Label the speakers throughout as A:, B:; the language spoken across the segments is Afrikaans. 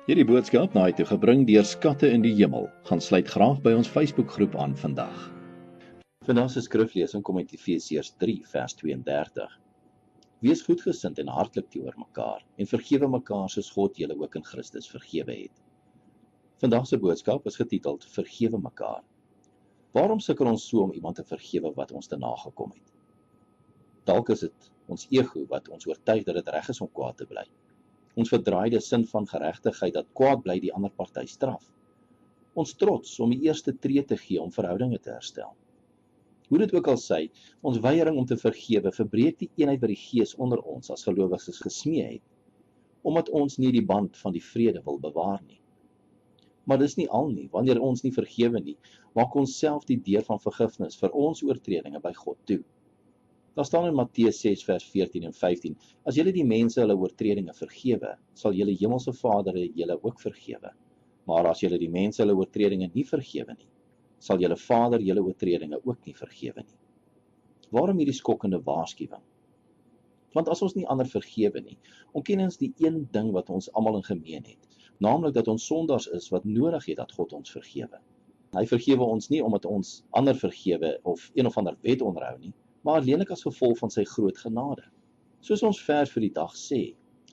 A: Hierdie boodskap na toe gebring deur Skatte in die Hemel. Gaan sluit graag by ons Facebookgroep aan vandag. Vandag se skriflesing kom uit Efesiërs 3 vers 32. Wees goedgesind en hartlik teenoor mekaar en vergewe mekaar soos God julle ook in Christus vergewe het. Vandag se boodskap is getiteld Vergewe mekaar. Waarom sukkel ons so om iemand te vergewe wat ons te nagekom het? Dalk is dit ons ego wat ons oortuig dat dit reg is om kwaad te bly. Ons verdraaide sin van geregtigheid dat kwaad bly die ander party straf. Ons trots om die eerste tree te gee om verhoudinge te herstel. Hoe dit ook al sy, ons weiering om te vergewe verbreek die eenheid wat die Gees onder ons as gelowiges gesmee het, omdat ons nie die band van die vrede wil bewaar nie. Maar dis nie al nie, wanneer ons nie vergewe nie, maak ons self die deur van vergifnis vir ons oortredinge by God toe. Daar staan in Matteus 6 vers 14 en 15, as julle die mense hulle oortredinge vergewe, sal julle hemelse Vader julle ook vergewe. Maar as julle die mense hulle oortredinge nie vergewe nie, sal julle Vader julle oortredinge ook nie vergewe nie. Waarom hierdie skokkende waarskuwing? Want as ons nie ander vergewe nie, ontken ons die een ding wat ons almal in gemeen het, naamlik dat ons sondaars is wat nodig het dat God ons vergewe. Hy vergewe ons nie omdat ons ander vergewe of een of ander wet onderhou nie, maar alleenlik as gevolg van sy groot genade. Soos ons vers vir die dag sê,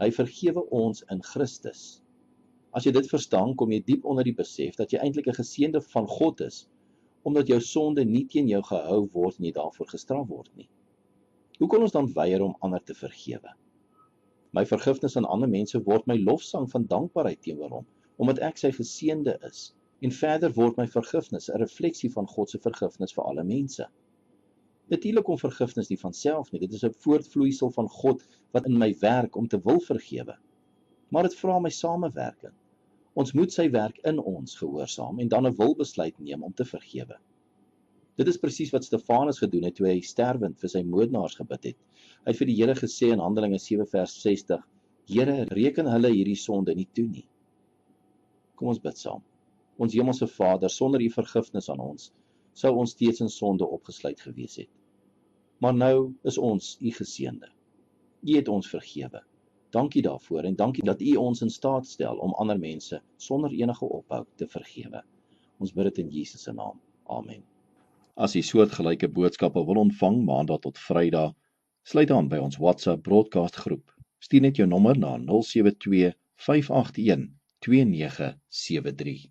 A: hy vergewe ons in Christus. As jy dit verstaan, kom jy diep onder die besef dat jy eintlik 'n geseënde van God is, omdat jou sonde nie teen jou gehou word en jy daarvoor gestraf word nie. Hoe kon ons dan weier om ander te vergewe? My vergifnis aan ander mense word my lofsang van dankbaarheid teenoor hom, omdat ek sy geseënde is, en verder word my vergifnis 'n refleksie van God se vergifnis vir alle mense. Natuurlik kom vergifnis nie van self nie, dit is 'n voortvloeisel van God wat in my werk om te wil vergewe. Maar dit vra my samewerking. Ons moet sy werk in ons gehoorsaam en dan 'n wilbesluit neem om te vergewe. Dit is presies wat Stefanus gedoen het toe hy sterwend vir sy moordenaars gebid het. Hy het vir die Here gesê in Handelinge 7 vers 60, Here, reken hulle hierdie sonde nie toe nie. Kom ons bid saam. Ons hemelse Vader, sonder u vergifnis aan ons, sou ons steeds in sonde opgesluit gewees het. Maar nou is ons u geseënde. U het ons vergewe. Dankie daarvoor en dankie dat u ons in staat stel om ander mense sonder enige ophou te vergewe. Ons bid dit in Jesus se naam. Amen. As u soortgelyke boodskappe wil ontvang maandag tot Vrydag, sluit aan by ons WhatsApp broadcast groep. Stuur net jou nommer na 072 581 2973.